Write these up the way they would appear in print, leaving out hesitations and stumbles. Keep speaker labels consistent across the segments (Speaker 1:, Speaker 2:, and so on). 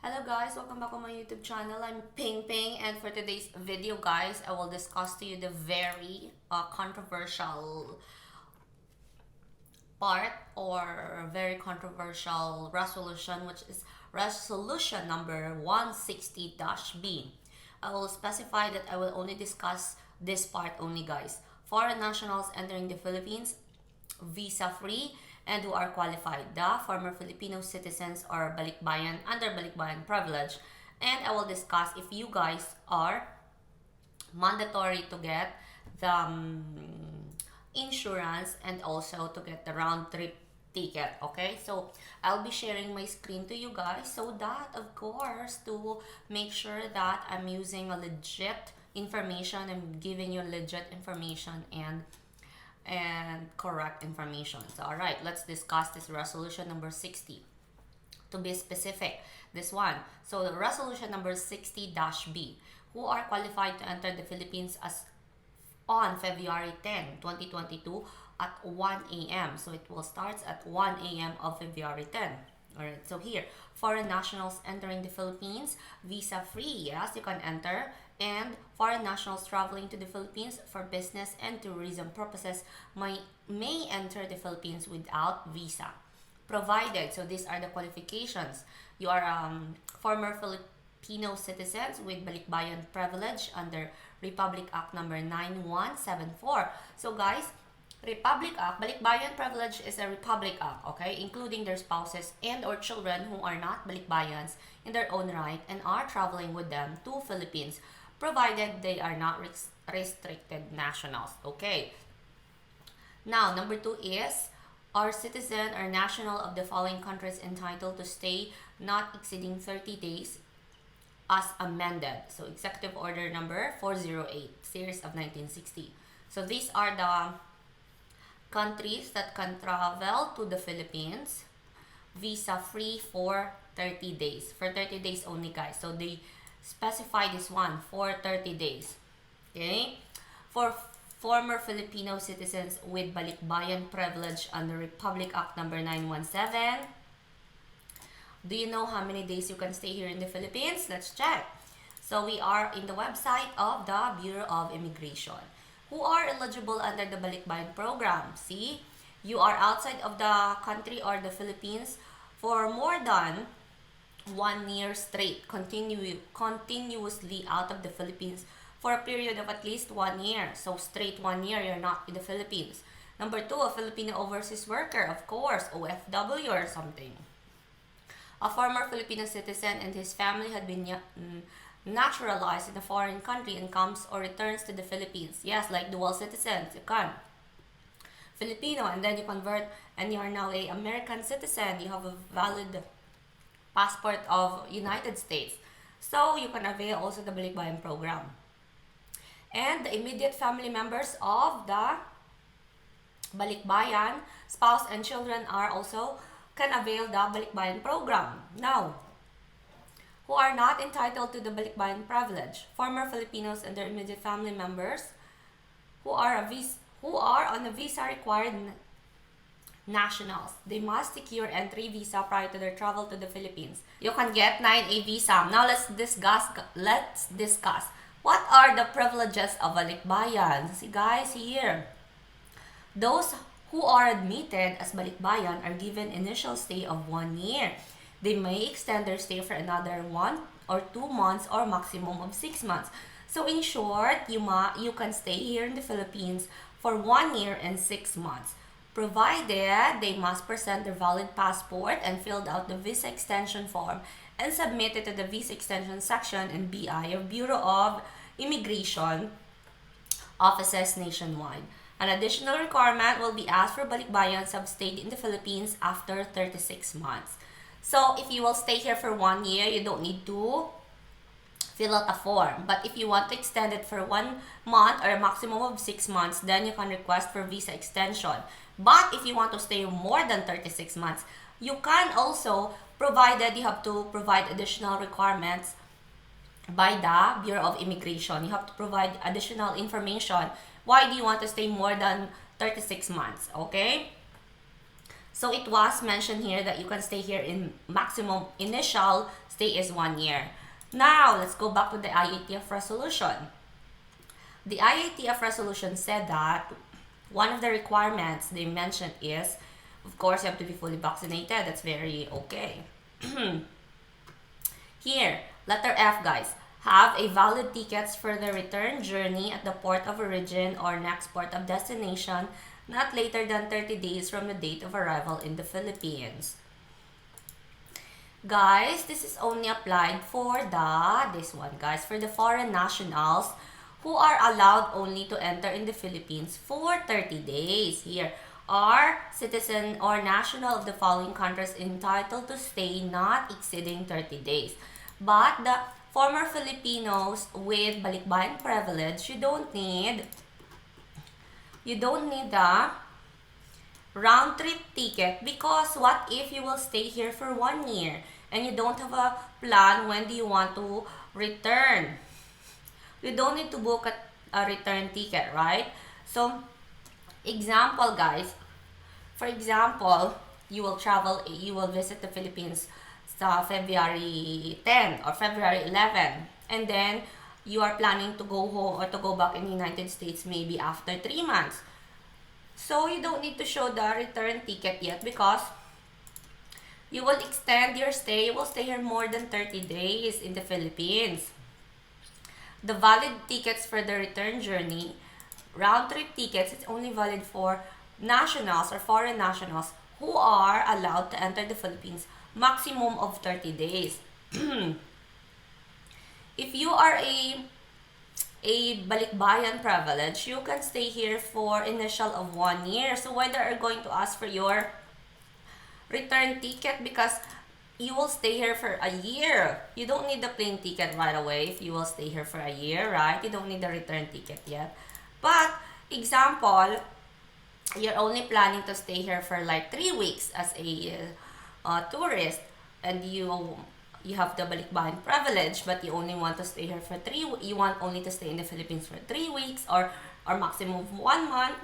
Speaker 1: Hello guys, welcome back on my YouTube channel. I'm Ping Ping, and for today's video guys, I will discuss to you the very controversial part or very controversial resolution, which is resolution number 160-B. I will specify that I will only discuss this part only guys. Foreign nationals entering the Philippines visa free and who are qualified, the former Filipino citizens or Balikbayan under Balikbayan privilege. And I will discuss if you guys are mandatory to get the insurance and also to get the round trip ticket. Okay, so I'll be sharing my screen to you guys so that of course to make sure that I'm using a legit information, I'm giving you legit information and correct information. So all right, let's discuss this resolution number 60. To be specific, this one. So the resolution number 60-B, who are qualified to enter the Philippines as on February 10, 2022 at 1 a.m. So it will start at 1 a.m. of February 10. Alright, so here, foreign nationals entering the Philippines, visa free, yes, you can enter. And foreign nationals traveling to the Philippines for business and tourism purposes may enter the Philippines without visa. Provided, so these are the qualifications. You are former Filipino citizens with Balikbayan privilege under Republic Act number 9174. So guys, Republic Act, Balikbayan privilege is a Republic Act, okay, including their spouses and or children who are not Balikbayans in their own right and are traveling with them to Philippines, provided they are not restricted nationals, okay. Now, number 2 is, are citizen or national of the following countries entitled to stay not exceeding 30 days as amended. So, Executive Order number 408, series of 1960. So, these are the countries that can travel to the Philippines visa free for 30 days. For 30 days only, guys. So, they specify this one for 30 days. Okay? For former Filipino citizens with Balikbayan privilege under Republic Act number 917. Do you know how many days you can stay here in the Philippines? Let's check. So we are in the website of the Bureau of Immigration. Who are eligible under the Balikbayan program? See, you are outside of the country or the Philippines for more than 1 year straight, continuously out of the Philippines for a period of at least 1 year. So straight 1 year, you're not in the Philippines. Number 2, a Filipino overseas worker, of course, OFW or something. A former Filipino citizen and his family had been naturalized in a foreign country and comes or returns to the Philippines. Yes, like dual citizens, you can. Filipino, and then you convert and you are now a American citizen. You have a valid passport of United States. So, you can avail also the Balikbayan program. And the immediate family members of the Balikbayan, spouse and children are also can avail the Balikbayan program. Now, who are not entitled to the Balikbayan privilege? Former Filipinos and their immediate family members who are on a visa required nationals. They must secure entry visa prior to their travel to the Philippines. You can get 9A visa. Now let's discuss what are the privileges of Balikbayan. See guys here. Those who are admitted as Balikbayan are given initial stay of 1 year. They may extend their stay for another 1 or 2 months or maximum of 6 months. So in short, you can stay here in the Philippines for 1 year and 6 months. Provided they must present their valid passport and filled out the visa extension form and submit it to the visa extension section in BI or Bureau of Immigration offices nationwide. An additional requirement will be asked for Balikbayans who have stayed in the Philippines after 36 months. So, if you will stay here for 1 year, you don't need to fill out a form. But if you want to extend it for 1 month or a maximum of 6 months, then you can request for visa extension. But if you want to stay more than 36 months, you can also, provided you have to provide additional requirements by the Bureau of Immigration. You have to provide additional information. Why do you want to stay more than 36 months? Okay? So it was mentioned here that you can stay here in maximum initial stay is 1 year. Now, let's go back to the IATF resolution. The IATF resolution said that one of the requirements they mentioned is, of course, you have to be fully vaccinated. That's very okay. Here, letter F, guys. Have a valid tickets for the return journey at the port of origin or next port of destination not later than 30 days from the date of arrival in the Philippines. Guys, this is only applied for for the foreign nationals who are allowed only to enter in the Philippines for 30 days. Here, are citizen or national of the following countries entitled to stay not exceeding 30 days. But the former Filipinos with Balikbayan privilege, you don't need the round trip ticket, because what if you will stay here for 1 year and you don't have a plan when do you want to return? You don't need to book a return ticket, right? So, example, guys. For example, you will visit the Philippines sa February 10 or February 11, and then you are planning to go home or to go back in the United States maybe after 3 months. So, you don't need to show the return ticket yet because you will extend your stay. You will stay here more than 30 days in the Philippines. The valid tickets for the return journey, round-trip tickets, it's only valid for nationals or foreign nationals who are allowed to enter the Philippines maximum of 30 days. If you are a Balikbayan privilege, you can stay here for initial of 1 year. So why they are going to ask for your return ticket? Because you will stay here for a year. You don't need the plane ticket right away if you will stay here for a year, right? You don't need the return ticket yet. But, example, you're only planning to stay here for like 3 weeks as a tourist, and you have the Balikbayan privilege, but you only want to stay here for you want only to stay in the Philippines for 3 weeks or maximum of 1 month.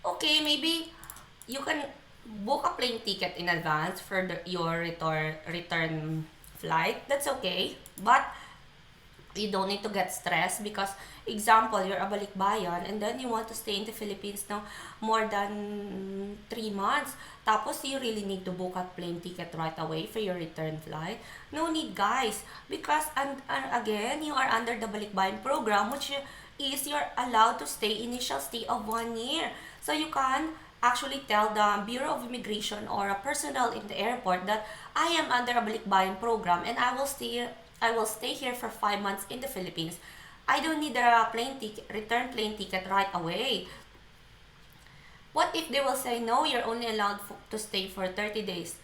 Speaker 1: Okay, maybe you can book a plane ticket in advance for your return flight. That's okay, but you don't need to get stressed because, example, you're a Balikbayan and then you want to stay in the Philippines now more than 3 months. Tapos, you really need to book a plane ticket right away for your return flight. No need, guys, because and again, you are under the Balikbayan program, which is you're allowed to stay initial stay of 1 year. So, you can actually tell the Bureau of Immigration or a personnel in the airport that I am under a Balikbayan program and I will stay here for 5 months in the Philippines. I don't need a return plane ticket right away. What if they will say, no, you're only allowed to stay for 30 days?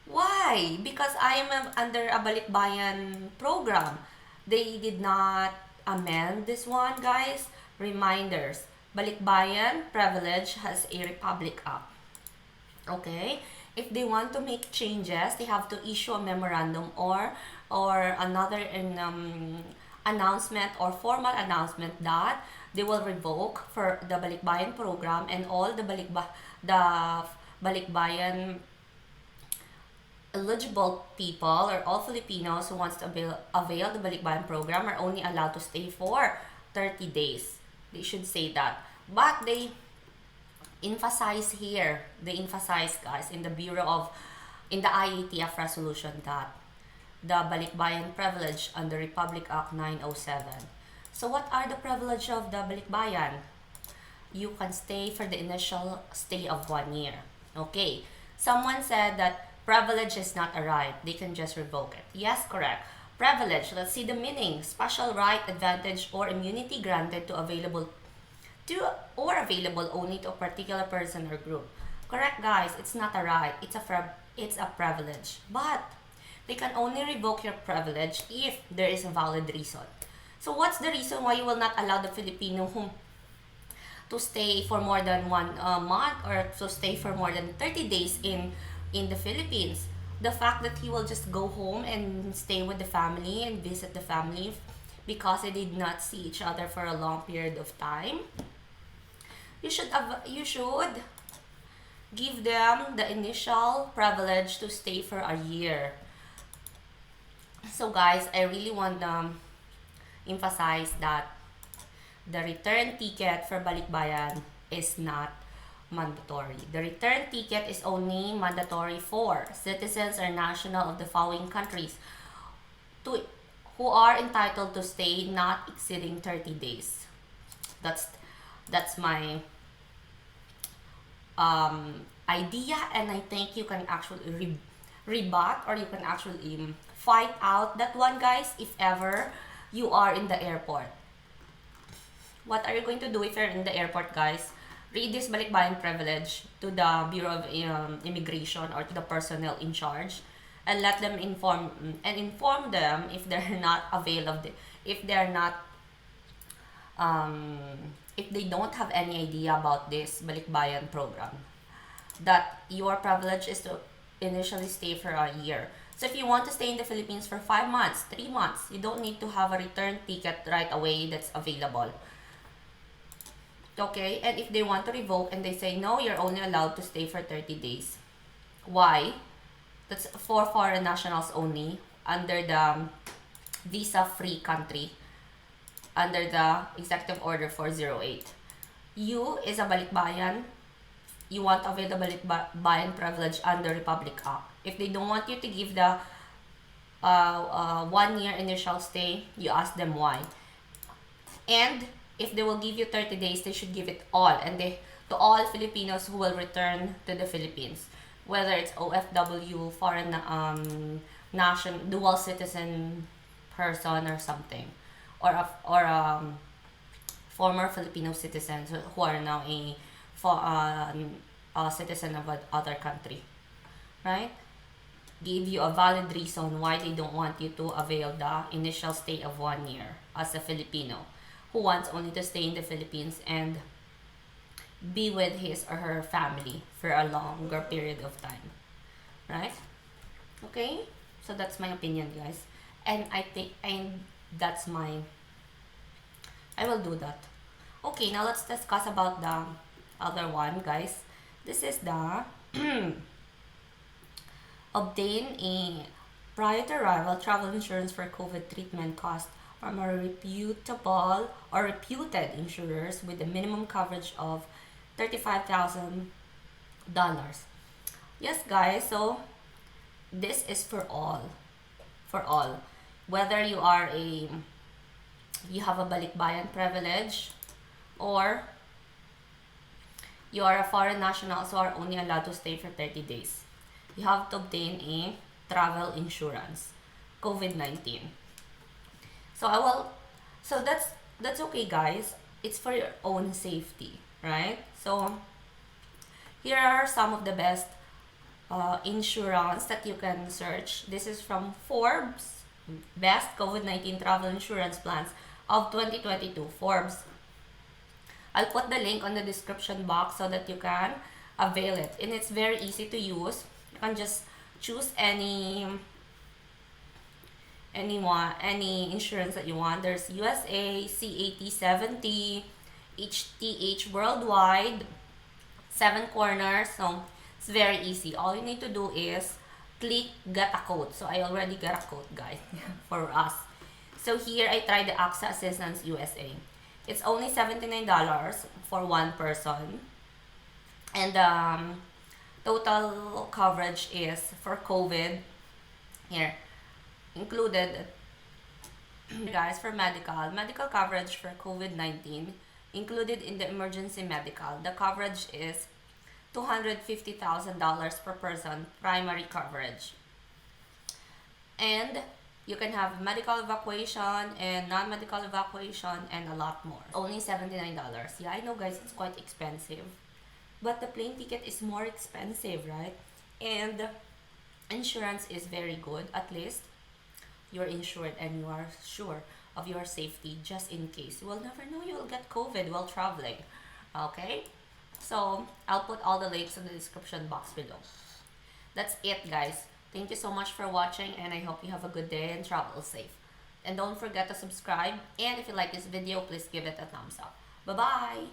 Speaker 1: Why? Because I am under a Balikbayan program. They did not amend this one, guys. Reminders. Balikbayan privilege has a Republic Act. Okay? If they want to make changes, they have to issue a memorandum or another announcement or formal announcement that they will revoke for the Balikbayan program, and all the Balikbayan eligible people or all Filipinos who wants to avail the Balikbayan program are only allowed to stay for 30 days. They should say that. But they emphasize here, guys, in the IATF resolution that the Balikbayan privilege under Republic Act 907. So what are the privilege of the Balikbayan? You can stay for the initial stay of 1 year. Okay. Someone said that privilege is not a right. They can just revoke it. Yes, correct. Privilege, let's see the meaning. Special right, advantage, or immunity granted available only to a particular person or group. Correct, guys. It's not a right. It's a privilege. But they can only revoke your privilege if there is a valid reason. So what's the reason why you will not allow the Filipino to stay for more than 1 month or to stay for more than 30 days in the Philippines? The fact that he will just go home and stay with the family and visit the family because they did not see each other for a long period of time. You should give them the initial privilege to stay for a year. So guys, I really want to emphasize that the return ticket for Balikbayan is not mandatory. The return ticket is only mandatory for citizens or national of the following countries who are entitled to stay not exceeding 30 days. That's my idea, and I think you can actually rebut, or you can actually fight out that one, guys, if ever you are in the airport. What are you going to do if you're in the airport, guys? Read this Balikbayan privilege to the Bureau of Immigration or to the personnel in charge, and let them inform them if they're not available, if they're not if they don't have any idea about this Balikbayan program, that your privilege is to initially stay for a year. So if you want to stay in the Philippines for 5 months, 3 months, you don't need to have a return ticket right away that's available. Okay, and if they want to revoke and they say, no, you're only allowed to stay for 30 days. Why? That's for foreign nationals only, under the visa-free country, under the Executive Order 408. You, is a Balikbayan, you want to avail the Balikbayan privilege under Republic Act. If they don't want you to give the 1 year initial stay, you ask them why. And if they will give you 30 days, they should give it all, and to all Filipinos who will return to the Philippines, whether it's OFW, foreign nation, dual citizen person or something, or a former Filipino citizens who are now a citizen of other country, right? Give you a valid reason why they don't want you to avail the initial stay of 1 year as a Filipino who wants only to stay in the Philippines and be with his or her family for a longer period of time, right? Okay, so that's my opinion, guys, and I will do that. Okay, now let's discuss about the other one, guys. This is the obtain a prior to arrival travel insurance for COVID treatment cost from a reputable or reputed insurers with a minimum coverage of $35,000. Yes, guys, so this is for all. Whether you have a Balikbayan privilege, or you are a foreign national who are only allowed to stay for 30 days. You have to obtain a travel insurance, COVID-19. So that's okay, guys. It's for your own safety, right? So here are some of the best insurance that you can search. This is from Forbes, best COVID-19 travel insurance plans of 2022, Forbes. I'll put the link on the description box so that you can avail it, and it's very easy to use. You can just choose any insurance that you want. There's USA, CAT 70, HTH worldwide, 7 corners. So it's very easy. All you need to do is click get a quote. So I already got a quote, guys, for us. So here I tried the AXA Assistance USA. It's only $79 for one person, and total coverage is for COVID here included, guys, for medical coverage for COVID-19 included in the emergency medical. The coverage is $250,000 per person, primary coverage, and you can have medical evacuation and non-medical evacuation and a lot more. Only $79. Yeah, I know, guys, it's quite expensive, but the plane ticket is more expensive, right? And insurance is very good. At least you're insured and you are sure of your safety just in case. You will never know, you will get COVID while traveling. Okay? So I'll put all the links in the description box below. That's it, guys. Thank you so much for watching, and I hope you have a good day and travel safe. And don't forget to subscribe, and if you like this video, please give it a thumbs up. Bye-bye!